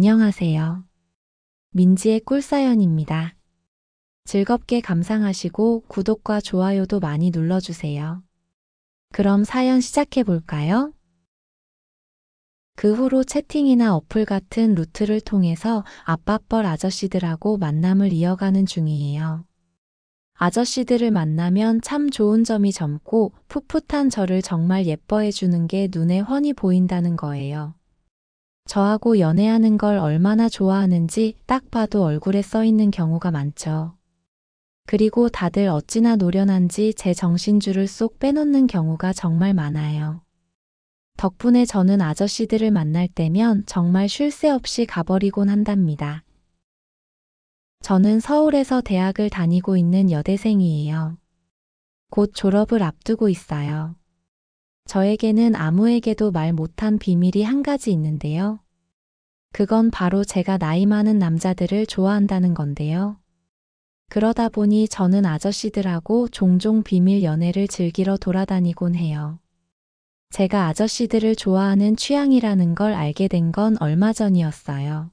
안녕하세요. 민지의 꿀사연입니다. 즐겁게 감상하시고 구독과 좋아요도 많이 눌러주세요. 그럼 사연 시작해 볼까요? 그 후로 채팅이나 어플 같은 루트를 통해서 아빠뻘 아저씨들하고 만남을 이어가는 중이에요. 아저씨들을 만나면 참 좋은 점이 젊고 풋풋한 저를 정말 예뻐해 주는 게 눈에 훤히 보인다는 거예요. 저하고 연애하는 걸 얼마나 좋아하는지 딱 봐도 얼굴에 써 있는 경우가 많죠. 그리고 다들 어찌나 노련한지 제 정신줄을 쏙 빼놓는 경우가 정말 많아요. 덕분에 저는 아저씨들을 만날 때면 정말 쉴 새 없이 가버리곤 한답니다. 저는 서울에서 대학을 다니고 있는 여대생이에요. 곧 졸업을 앞두고 있어요. 저에게는 아무에게도 말 못한 비밀이 한 가지 있는데요. 그건 바로 제가 나이 많은 남자들을 좋아한다는 건데요. 그러다 보니 저는 아저씨들하고 종종 비밀 연애를 즐기러 돌아다니곤 해요. 제가 아저씨들을 좋아하는 취향이라는 걸 알게 된 건 얼마 전이었어요.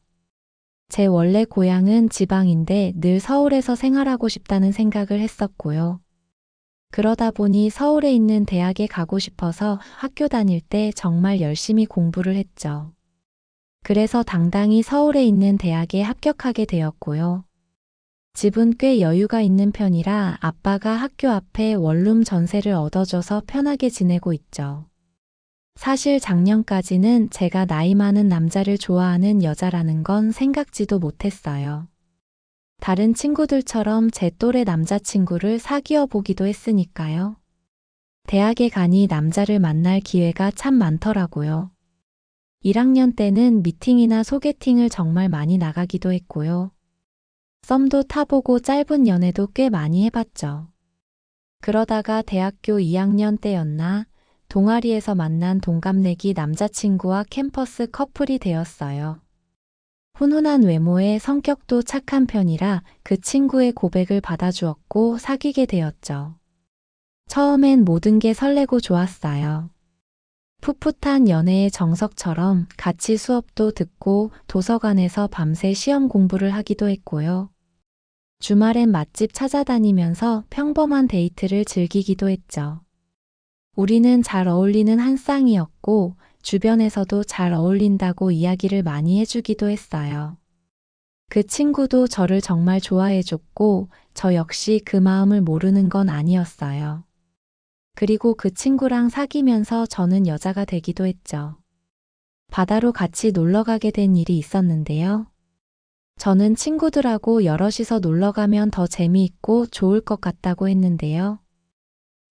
제 원래 고향은 지방인데 늘 서울에서 생활하고 싶다는 생각을 했었고요. 그러다 보니 서울에 있는 대학에 가고 싶어서 학교 다닐 때 정말 열심히 공부를 했죠. 그래서 당당히 서울에 있는 대학에 합격하게 되었고요. 집은 꽤 여유가 있는 편이라 아빠가 학교 앞에 원룸 전세를 얻어줘서 편하게 지내고 있죠. 사실 작년까지는 제가 나이 많은 남자를 좋아하는 여자라는 건 생각지도 못했어요. 다른 친구들처럼 제 또래 남자친구를 사귀어 보기도 했으니까요. 대학에 가니 남자를 만날 기회가 참 많더라고요. 1학년 때는 미팅이나 소개팅을 정말 많이 나가기도 했고요. 썸도 타보고 짧은 연애도 꽤 많이 해봤죠. 그러다가 대학교 2학년 때였나 동아리에서 만난 동갑내기 남자친구와 캠퍼스 커플이 되었어요. 훈훈한 외모에 성격도 착한 편이라 그 친구의 고백을 받아주었고 사귀게 되었죠. 처음엔 모든 게 설레고 좋았어요. 풋풋한 연애의 정석처럼 같이 수업도 듣고 도서관에서 밤새 시험 공부를 하기도 했고요. 주말엔 맛집 찾아다니면서 평범한 데이트를 즐기기도 했죠. 우리는 잘 어울리는 한 쌍이었고 주변에서도 잘 어울린다고 이야기를 많이 해주기도 했어요. 그 친구도 저를 정말 좋아해줬고 저 역시 그 마음을 모르는 건 아니었어요. 그리고 그 친구랑 사귀면서 저는 여자가 되기도 했죠. 바다로 같이 놀러 가게 된 일이 있었는데요. 저는 친구들하고 여럿이서 놀러 가면 더 재미있고 좋을 것 같다고 했는데요.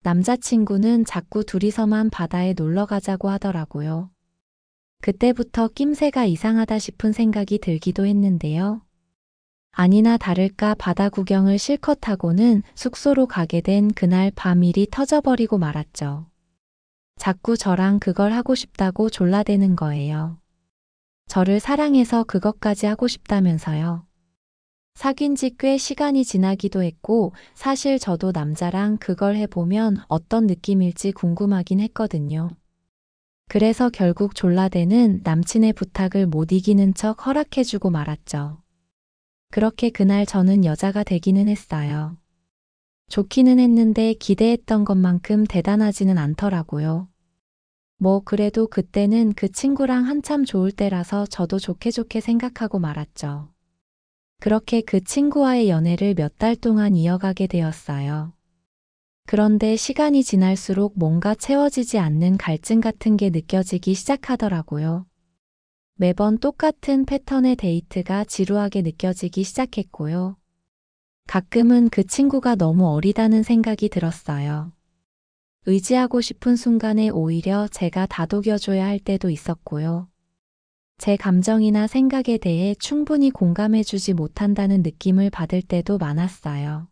남자친구는 자꾸 둘이서만 바다에 놀러 가자고 하더라고요. 그때부터 낌새가 이상하다 싶은 생각이 들기도 했는데요. 아니나 다를까 바다 구경을 실컷 하고는 숙소로 가게 된 그날 밤 일이 터져버리고 말았죠. 자꾸 저랑 그걸 하고 싶다고 졸라대는 거예요. 저를 사랑해서 그것까지 하고 싶다면서요. 사귄 지 꽤 시간이 지나기도 했고 사실 저도 남자랑 그걸 해보면 어떤 느낌일지 궁금하긴 했거든요. 그래서 결국 졸라대는 남친의 부탁을 못 이기는 척 허락해주고 말았죠. 그렇게 그날 저는 여자가 되기는 했어요. 좋기는 했는데 기대했던 것만큼 대단하지는 않더라고요. 뭐 그래도 그때는 그 친구랑 한참 좋을 때라서 저도 좋게 좋게 생각하고 말았죠. 그렇게 그 친구와의 연애를 몇 달 동안 이어가게 되었어요. 그런데 시간이 지날수록 뭔가 채워지지 않는 갈증 같은 게 느껴지기 시작하더라고요. 매번 똑같은 패턴의 데이트가 지루하게 느껴지기 시작했고요. 가끔은 그 친구가 너무 어리다는 생각이 들었어요. 의지하고 싶은 순간에 오히려 제가 다독여줘야 할 때도 있었고요. 제 감정이나 생각에 대해 충분히 공감해주지 못한다는 느낌을 받을 때도 많았어요.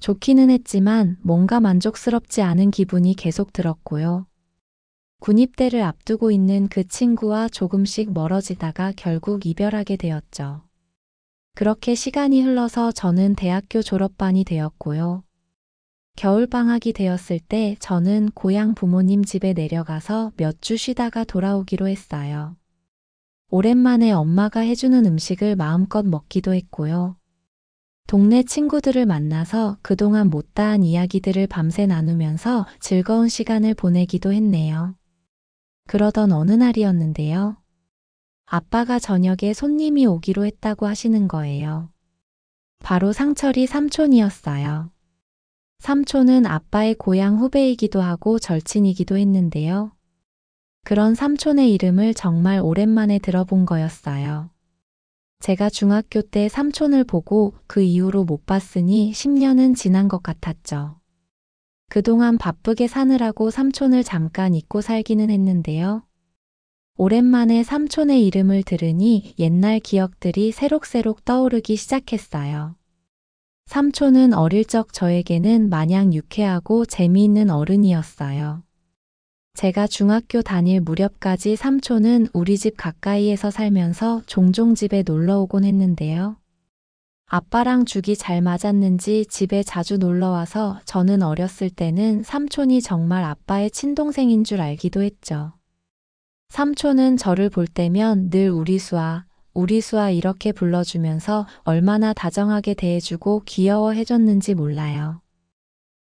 좋기는 했지만 뭔가 만족스럽지 않은 기분이 계속 들었고요. 군입대를 앞두고 있는 그 친구와 조금씩 멀어지다가 결국 이별하게 되었죠. 그렇게 시간이 흘러서 저는 대학교 졸업반이 되었고요. 겨울방학이 되었을 때 저는 고향 부모님 집에 내려가서 몇 주 쉬다가 돌아오기로 했어요. 오랜만에 엄마가 해주는 음식을 마음껏 먹기도 했고요. 동네 친구들을 만나서 그동안 못다한 이야기들을 밤새 나누면서 즐거운 시간을 보내기도 했네요. 그러던 어느 날이었는데요. 아빠가 저녁에 손님이 오기로 했다고 하시는 거예요. 바로 상철이 삼촌이었어요. 삼촌은 아빠의 고향 후배이기도 하고 절친이기도 했는데요. 그런 삼촌의 이름을 정말 오랜만에 들어본 거였어요. 제가 중학교 때 삼촌을 보고 그 이후로 못 봤으니 10년은 지난 것 같았죠. 그동안 바쁘게 사느라고 삼촌을 잠깐 잊고 살기는 했는데요. 오랜만에 삼촌의 이름을 들으니 옛날 기억들이 새록새록 떠오르기 시작했어요. 삼촌은 어릴 적 저에게는 마냥 유쾌하고 재미있는 어른이었어요. 제가 중학교 다닐 무렵까지 삼촌은 우리 집 가까이에서 살면서 종종 집에 놀러 오곤 했는데요. 아빠랑 죽이 잘 맞았는지 집에 자주 놀러와서 저는 어렸을 때는 삼촌이 정말 아빠의 친동생인 줄 알기도 했죠. 삼촌은 저를 볼 때면 늘 우리 수아 이렇게 불러주면서 얼마나 다정하게 대해주고 귀여워해줬는지 몰라요.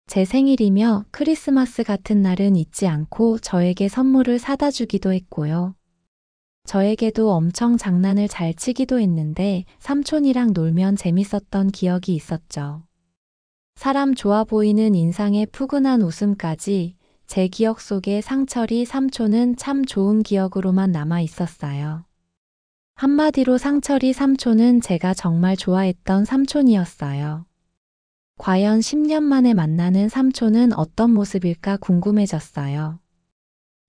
제 생일이며 크리스마스 같은 날은 잊지 않고 저에게 선물을 사다 주기도 했고요. 저에게도 엄청 장난을 잘 치기도 했는데 삼촌이랑 놀면 재밌었던 기억이 있었죠. 사람 좋아 보이는 인상에 푸근한 웃음까지 제 기억 속에 상철이 삼촌은 참 좋은 기억으로만 남아 있었어요. 한마디로 상철이 삼촌은 제가 정말 좋아했던 삼촌이었어요. 과연 10년 만에 만나는 삼촌은 어떤 모습일까 궁금해졌어요.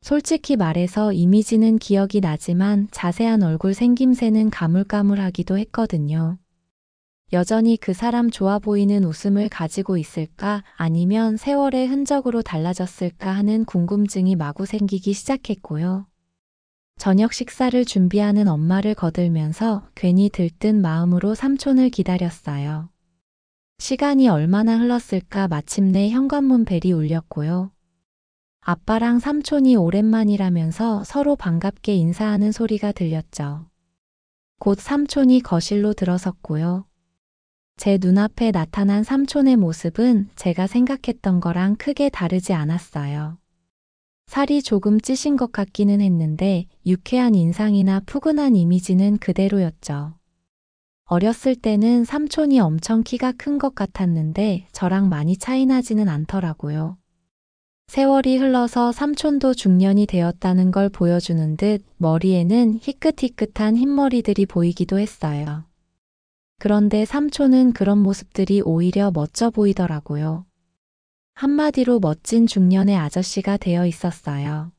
솔직히 말해서 이미지는 기억이 나지만 자세한 얼굴 생김새는 가물가물하기도 했거든요. 여전히 그 사람 좋아 보이는 웃음을 가지고 있을까 아니면 세월의 흔적으로 달라졌을까 하는 궁금증이 마구 생기기 시작했고요. 저녁 식사를 준비하는 엄마를 거들면서 괜히 들뜬 마음으로 삼촌을 기다렸어요. 시간이 얼마나 흘렀을까 마침내 현관문 벨이 울렸고요. 아빠랑 삼촌이 오랜만이라면서 서로 반갑게 인사하는 소리가 들렸죠. 곧 삼촌이 거실로 들어섰고요. 제 눈앞에 나타난 삼촌의 모습은 제가 생각했던 거랑 크게 다르지 않았어요. 살이 조금 찌신 것 같기는 했는데 유쾌한 인상이나 푸근한 이미지는 그대로였죠. 어렸을 때는 삼촌이 엄청 키가 큰 것 같았는데 저랑 많이 차이 나지는 않더라고요. 세월이 흘러서 삼촌도 중년이 되었다는 걸 보여주는 듯 머리에는 희끗희끗한 흰머리들이 보이기도 했어요. 그런데 삼촌은 그런 모습들이 오히려 멋져 보이더라고요. 한마디로 멋진 중년의 아저씨가 되어 있었어요.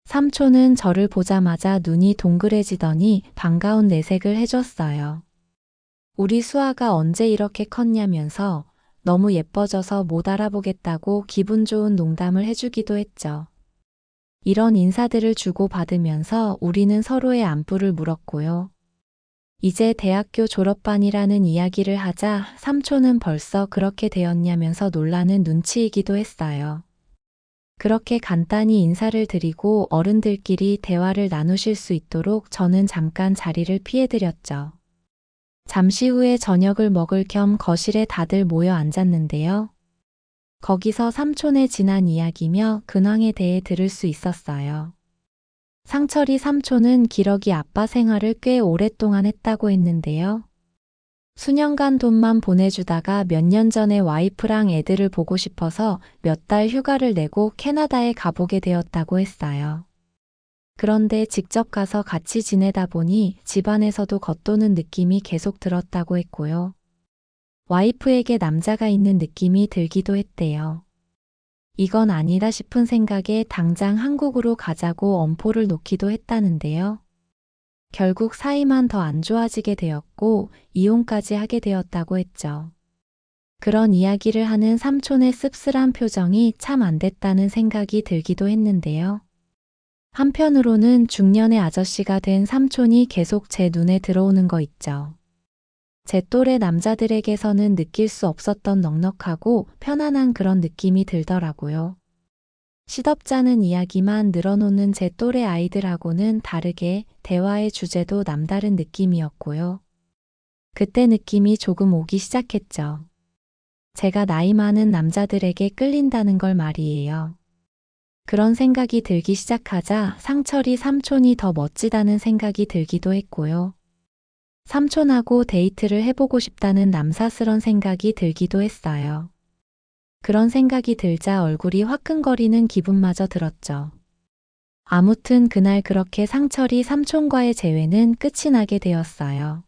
삼촌은 저를 보자마자 눈이 동그래지더니 반가운 내색을 해줬어요. 우리 수아가 언제 이렇게 컸냐면서 너무 예뻐져서 못 알아보겠다고 기분 좋은 농담을 해주기도 했죠. 이런 인사들을 주고받으면서 우리는 서로의 안부를 물었고요. 이제 대학교 졸업반이라는 이야기를 하자 삼촌은 벌써 그렇게 되었냐면서 놀라는 눈치이기도 했어요. 그렇게 간단히 인사를 드리고 어른들끼리 대화를 나누실 수 있도록 저는 잠깐 자리를 피해드렸죠. 잠시 후에 저녁을 먹을 겸 거실에 다들 모여 앉았는데요. 거기서 삼촌의 지난 이야기며 근황에 대해 들을 수 있었어요. 상철이 삼촌은 기러기 아빠 생활을 꽤 오랫동안 했다고 했는데요. 수년간 돈만 보내주다가 몇 년 전에 와이프랑 애들을 보고 싶어서 몇 달 휴가를 내고 캐나다에 가보게 되었다고 했어요. 그런데 직접 가서 같이 지내다 보니 집안에서도 겉도는 느낌이 계속 들었다고 했고요. 와이프에게 남자가 있는 느낌이 들기도 했대요. 이건 아니다 싶은 생각에 당장 한국으로 가자고 엄포를 놓기도 했다는데요. 결국 사이만 더 안 좋아지게 되었고 이혼까지 하게 되었다고 했죠. 그런 이야기를 하는 삼촌의 씁쓸한 표정이 참 안 됐다는 생각이 들기도 했는데요. 한편으로는 중년의 아저씨가 된 삼촌이 계속 제 눈에 들어오는 거 있죠. 제 또래 남자들에게서는 느낄 수 없었던 넉넉하고 편안한 그런 느낌이 들더라고요. 시덥잖은 이야기만 늘어놓는 제 또래 아이들하고는 다르게 대화의 주제도 남다른 느낌이었고요. 그때 느낌이 조금 오기 시작했죠. 제가 나이 많은 남자들에게 끌린다는 걸 말이에요. 그런 생각이 들기 시작하자 상철이 삼촌이 더 멋지다는 생각이 들기도 했고요. 삼촌하고 데이트를 해보고 싶다는 남사스런 생각이 들기도 했어요. 그런 생각이 들자 얼굴이 화끈거리는 기분마저 들었죠. 아무튼 그날 그렇게 상철이 삼촌과의 재회는 끝이 나게 되었어요.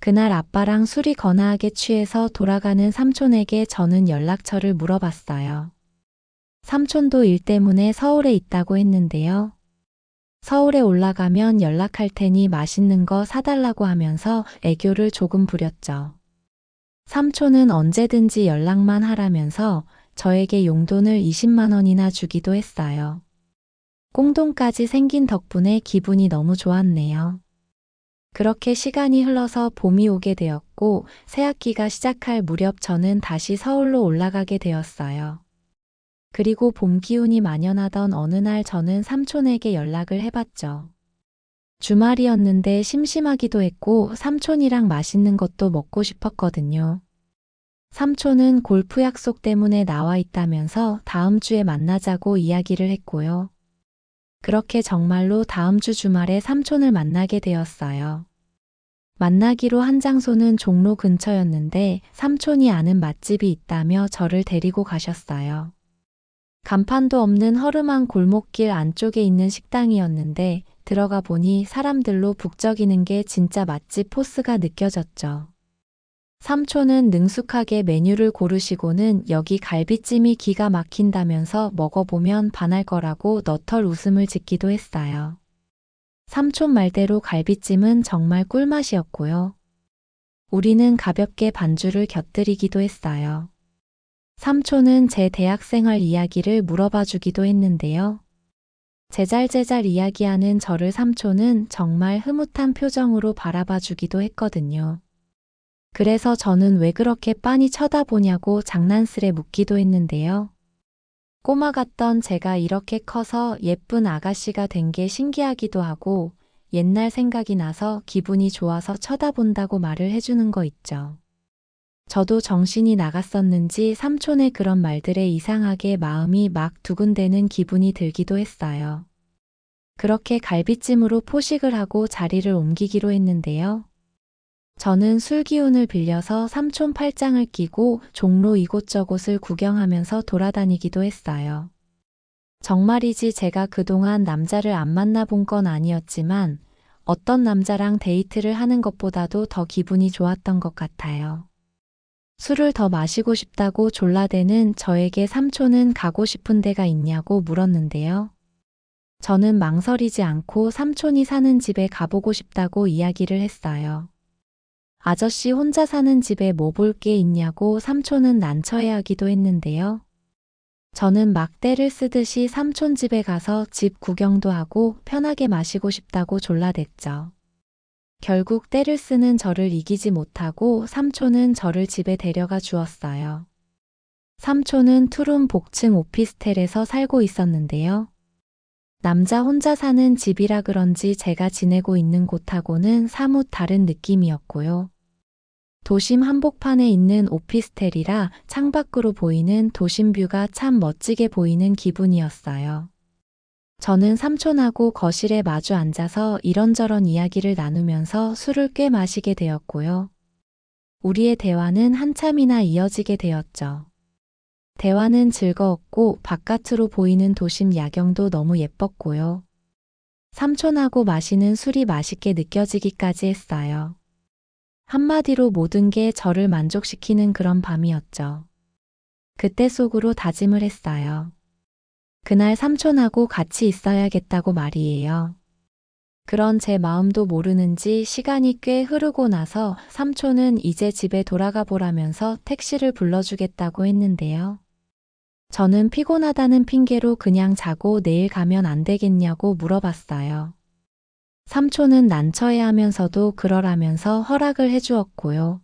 그날 아빠랑 술이 거나하게 취해서 돌아가는 삼촌에게 저는 연락처를 물어봤어요. 삼촌도 일 때문에 서울에 있다고 했는데요. 서울에 올라가면 연락할 테니 맛있는 거 사달라고 하면서 애교를 조금 부렸죠. 삼촌은 언제든지 연락만 하라면서 저에게 용돈을 20만 원이나 주기도 했어요. 꽁돈까지 생긴 덕분에 기분이 너무 좋았네요. 그렇게 시간이 흘러서 봄이 오게 되었고 새학기가 시작할 무렵 저는 다시 서울로 올라가게 되었어요. 그리고 봄 기운이 만연하던 어느 날 저는 삼촌에게 연락을 해봤죠. 주말이었는데 심심하기도 했고 삼촌이랑 맛있는 것도 먹고 싶었거든요. 삼촌은 골프 약속 때문에 나와 있다면서 다음 주에 만나자고 이야기를 했고요. 그렇게 정말로 다음 주 주말에 삼촌을 만나게 되었어요. 만나기로 한 장소는 종로 근처였는데 삼촌이 아는 맛집이 있다며 저를 데리고 가셨어요. 간판도 없는 허름한 골목길 안쪽에 있는 식당이었는데 들어가 보니 사람들로 북적이는 게 진짜 맛집 포스가 느껴졌죠. 삼촌은 능숙하게 메뉴를 고르시고는 여기 갈비찜이 기가 막힌다면서 먹어보면 반할 거라고 너털 웃음을 짓기도 했어요. 삼촌 말대로 갈비찜은 정말 꿀맛이었고요. 우리는 가볍게 반주를 곁들이기도 했어요. 삼촌은 제 대학생활 이야기를 물어봐 주기도 했는데요. 제잘제잘 이야기하는 저를 삼촌은 정말 흐뭇한 표정으로 바라봐 주기도 했거든요. 그래서 저는 왜 그렇게 빤히 쳐다보냐고 장난스레 묻기도 했는데요. 꼬마 같던 제가 이렇게 커서 예쁜 아가씨가 된 게 신기하기도 하고 옛날 생각이 나서 기분이 좋아서 쳐다본다고 말을 해주는 거 있죠. 저도 정신이 나갔었는지 삼촌의 그런 말들에 이상하게 마음이 막 두근대는 기분이 들기도 했어요. 그렇게 갈비찜으로 포식을 하고 자리를 옮기기로 했는데요. 저는 술 기운을 빌려서 삼촌 팔짱을 끼고 종로 이곳저곳을 구경하면서 돌아다니기도 했어요. 정말이지 제가 그동안 남자를 안 만나본 건 아니었지만 어떤 남자랑 데이트를 하는 것보다도 더 기분이 좋았던 것 같아요. 술을 더 마시고 싶다고 졸라대는 저에게 삼촌은 가고 싶은 데가 있냐고 물었는데요. 저는 망설이지 않고 삼촌이 사는 집에 가보고 싶다고 이야기를 했어요. 아저씨 혼자 사는 집에 뭐 볼 게 있냐고 삼촌은 난처해하기도 했는데요. 저는 막 떼를 쓰듯이 삼촌 집에 가서 집 구경도 하고 편하게 마시고 싶다고 졸라댔죠. 결국 떼를 쓰는 저를 이기지 못하고 삼촌은 저를 집에 데려가 주었어요. 삼촌은 투룸 복층 오피스텔에서 살고 있었는데요. 남자 혼자 사는 집이라 그런지 제가 지내고 있는 곳하고는 사뭇 다른 느낌이었고요. 도심 한복판에 있는 오피스텔이라 창밖으로 보이는 도심뷰가 참 멋지게 보이는 기분이었어요. 저는 삼촌하고 거실에 마주 앉아서 이런저런 이야기를 나누면서 술을 꽤 마시게 되었고요. 우리의 대화는 한참이나 이어지게 되었죠. 대화는 즐거웠고 바깥으로 보이는 도심 야경도 너무 예뻤고요. 삼촌하고 마시는 술이 맛있게 느껴지기까지 했어요. 한마디로 모든 게 저를 만족시키는 그런 밤이었죠. 그때 속으로 다짐을 했어요. 그날 삼촌하고 같이 있어야겠다고 말이에요. 그런 제 마음도 모르는지 시간이 꽤 흐르고 나서 삼촌은 이제 집에 돌아가 보라면서 택시를 불러주겠다고 했는데요. 저는 피곤하다는 핑계로 그냥 자고 내일 가면 안 되겠냐고 물어봤어요. 삼촌은 난처해하면서도 그러라면서 허락을 해주었고요.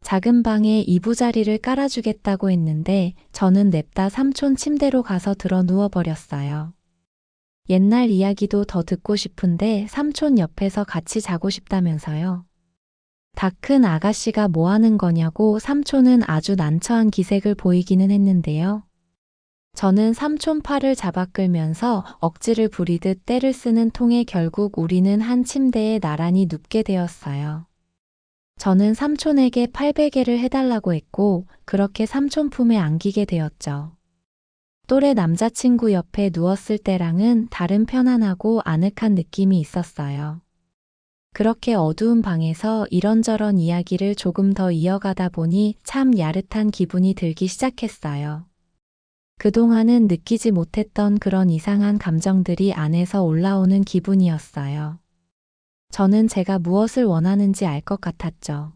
작은 방에 이부자리를 깔아주겠다고 했는데 저는 냅다 삼촌 침대로 가서 들어 누워버렸어요. 옛날 이야기도 더 듣고 싶은데 삼촌 옆에서 같이 자고 싶다면서요. 다 큰 아가씨가 뭐 하는 거냐고 삼촌은 아주 난처한 기색을 보이기는 했는데요. 저는 삼촌 팔을 잡아 끌면서 억지를 부리듯 떼를 쓰는 통에 결국 우리는 한 침대에 나란히 눕게 되었어요. 저는 삼촌에게 팔베개를 해달라고 했고 그렇게 삼촌 품에 안기게 되었죠. 또래 남자친구 옆에 누웠을 때랑은 다른 편안하고 아늑한 느낌이 있었어요. 그렇게 어두운 방에서 이런저런 이야기를 조금 더 이어가다 보니 참 야릇한 기분이 들기 시작했어요. 그동안은 느끼지 못했던 그런 이상한 감정들이 안에서 올라오는 기분이었어요. 저는 제가 무엇을 원하는지 알 것 같았죠.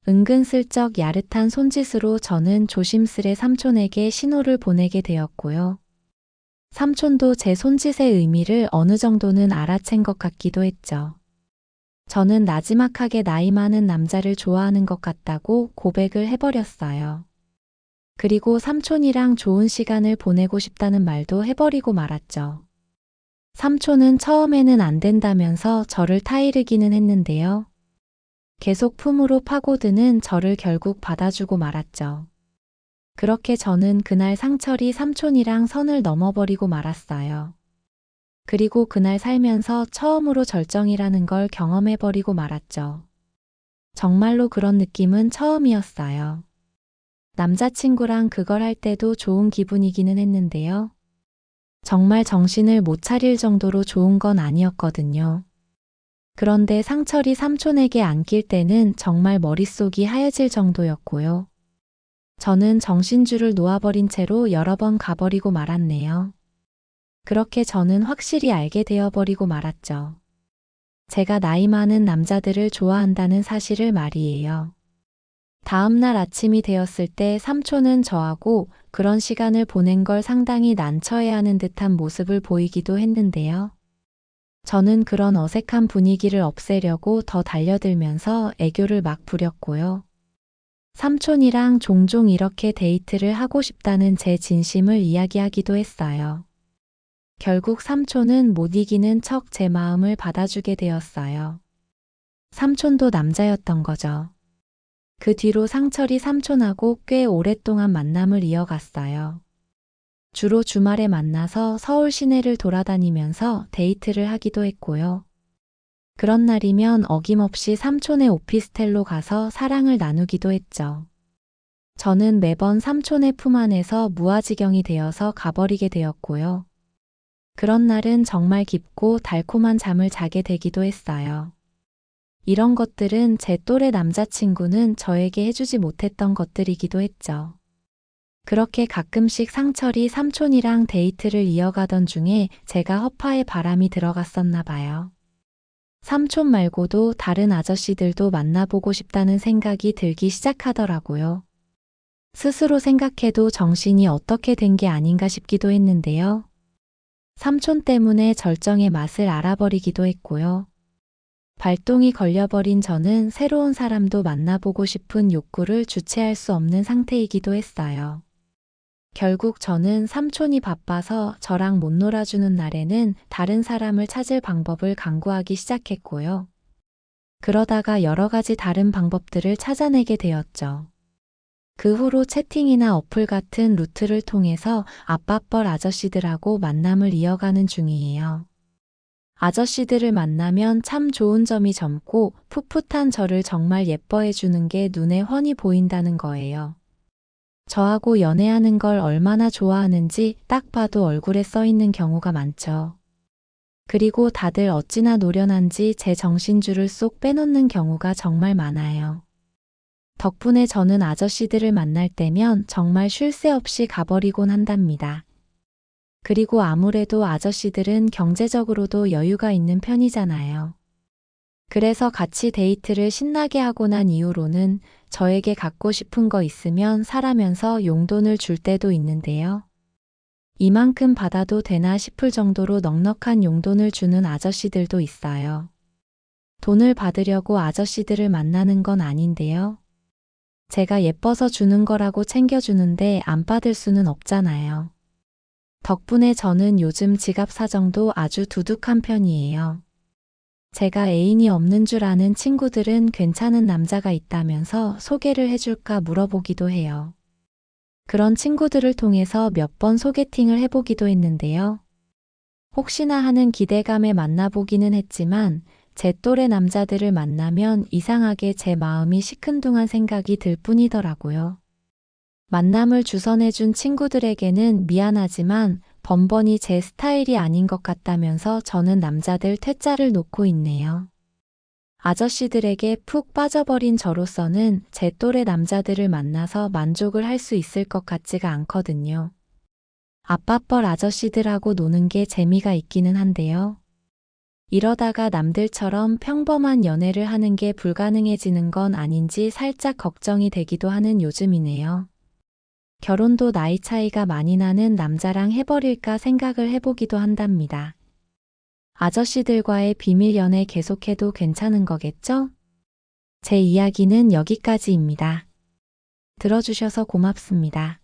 은근슬쩍 야릇한 손짓으로 저는 조심스레 삼촌에게 신호를 보내게 되었고요. 삼촌도 제 손짓의 의미를 어느 정도는 알아챈 것 같기도 했죠. 저는 나지막하게 나이 많은 남자를 좋아하는 것 같다고 고백을 해버렸어요. 그리고 삼촌이랑 좋은 시간을 보내고 싶다는 말도 해버리고 말았죠. 삼촌은 처음에는 안 된다면서 저를 타이르기는 했는데요. 계속 품으로 파고드는 저를 결국 받아주고 말았죠. 그렇게 저는 그날 상철이 삼촌이랑 선을 넘어버리고 말았어요. 그리고 그날 살면서 처음으로 절정이라는 걸 경험해버리고 말았죠. 정말로 그런 느낌은 처음이었어요. 남자친구랑 그걸 할 때도 좋은 기분이기는 했는데요. 정말 정신을 못 차릴 정도로 좋은 건 아니었거든요. 그런데 상철이 삼촌에게 안길 때는 정말 머릿속이 하얘질 정도였고요. 저는 정신줄을 놓아버린 채로 여러 번 가버리고 말았네요. 그렇게 저는 확실히 알게 되어버리고 말았죠. 제가 나이 많은 남자들을 좋아한다는 사실을 말이에요. 다음 날 아침이 되었을 때 삼촌은 저하고 그런 시간을 보낸 걸 상당히 난처해하는 듯한 모습을 보이기도 했는데요. 저는 그런 어색한 분위기를 없애려고 더 달려들면서 애교를 막 부렸고요. 삼촌이랑 종종 이렇게 데이트를 하고 싶다는 제 진심을 이야기하기도 했어요. 결국 삼촌은 못 이기는 척 제 마음을 받아주게 되었어요. 삼촌도 남자였던 거죠. 그 뒤로 상철이 삼촌하고 꽤 오랫동안 만남을 이어갔어요. 주로 주말에 만나서 서울 시내를 돌아다니면서 데이트를 하기도 했고요. 그런 날이면 어김없이 삼촌의 오피스텔로 가서 사랑을 나누기도 했죠. 저는 매번 삼촌의 품 안에서 무아지경이 되어서 가버리게 되었고요. 그런 날은 정말 깊고 달콤한 잠을 자게 되기도 했어요. 이런 것들은 제 또래 남자친구는 저에게 해주지 못했던 것들이기도 했죠. 그렇게 가끔씩 상철이 삼촌이랑 데이트를 이어가던 중에 제가 허파에 바람이 들어갔었나 봐요. 삼촌 말고도 다른 아저씨들도 만나보고 싶다는 생각이 들기 시작하더라고요. 스스로 생각해도 정신이 어떻게 된 게 아닌가 싶기도 했는데요. 삼촌 때문에 절정의 맛을 알아버리기도 했고요. 발동이 걸려버린 저는 새로운 사람도 만나보고 싶은 욕구를 주체할 수 없는 상태이기도 했어요. 결국 저는 삼촌이 바빠서 저랑 못 놀아주는 날에는 다른 사람을 찾을 방법을 강구하기 시작했고요. 그러다가 여러 가지 다른 방법들을 찾아내게 되었죠. 그 후로 채팅이나 어플 같은 루트를 통해서 아빠뻘 아저씨들하고 만남을 이어가는 중이에요. 아저씨들을 만나면 참 좋은 점이 젊고 풋풋한 저를 정말 예뻐해 주는 게 눈에 훤히 보인다는 거예요. 저하고 연애하는 걸 얼마나 좋아하는지 딱 봐도 얼굴에 써 있는 경우가 많죠. 그리고 다들 어찌나 노련한지 제 정신줄을 쏙 빼놓는 경우가 정말 많아요. 덕분에 저는 아저씨들을 만날 때면 정말 쉴 새 없이 가버리곤 한답니다. 그리고 아무래도 아저씨들은 경제적으로도 여유가 있는 편이잖아요. 그래서 같이 데이트를 신나게 하고 난 이후로는 저에게 갖고 싶은 거 있으면 사라면서 용돈을 줄 때도 있는데요. 이만큼 받아도 되나 싶을 정도로 넉넉한 용돈을 주는 아저씨들도 있어요. 돈을 받으려고 아저씨들을 만나는 건 아닌데요. 제가 예뻐서 주는 거라고 챙겨주는데 안 받을 수는 없잖아요. 덕분에 저는 요즘 지갑 사정도 아주 두둑한 편이에요. 제가 애인이 없는 줄 아는 친구들은 괜찮은 남자가 있다면서 소개를 해줄까 물어보기도 해요. 그런 친구들을 통해서 몇 번 소개팅을 해보기도 했는데요. 혹시나 하는 기대감에 만나보기는 했지만 제 또래 남자들을 만나면 이상하게 제 마음이 시큰둥한 생각이 들 뿐이더라고요. 만남을 주선해준 친구들에게는 미안하지만 번번이 제 스타일이 아닌 것 같다면서 저는 남자들 퇴짜를 놓고 있네요. 아저씨들에게 푹 빠져버린 저로서는 제 또래 남자들을 만나서 만족을 할 수 있을 것 같지가 않거든요. 아빠뻘 아저씨들하고 노는 게 재미가 있기는 한데요. 이러다가 남들처럼 평범한 연애를 하는 게 불가능해지는 건 아닌지 살짝 걱정이 되기도 하는 요즘이네요. 결혼도 나이 차이가 많이 나는 남자랑 해버릴까 생각을 해보기도 한답니다. 아저씨들과의 비밀 연애 계속해도 괜찮은 거겠죠? 제 이야기는 여기까지입니다. 들어주셔서 고맙습니다.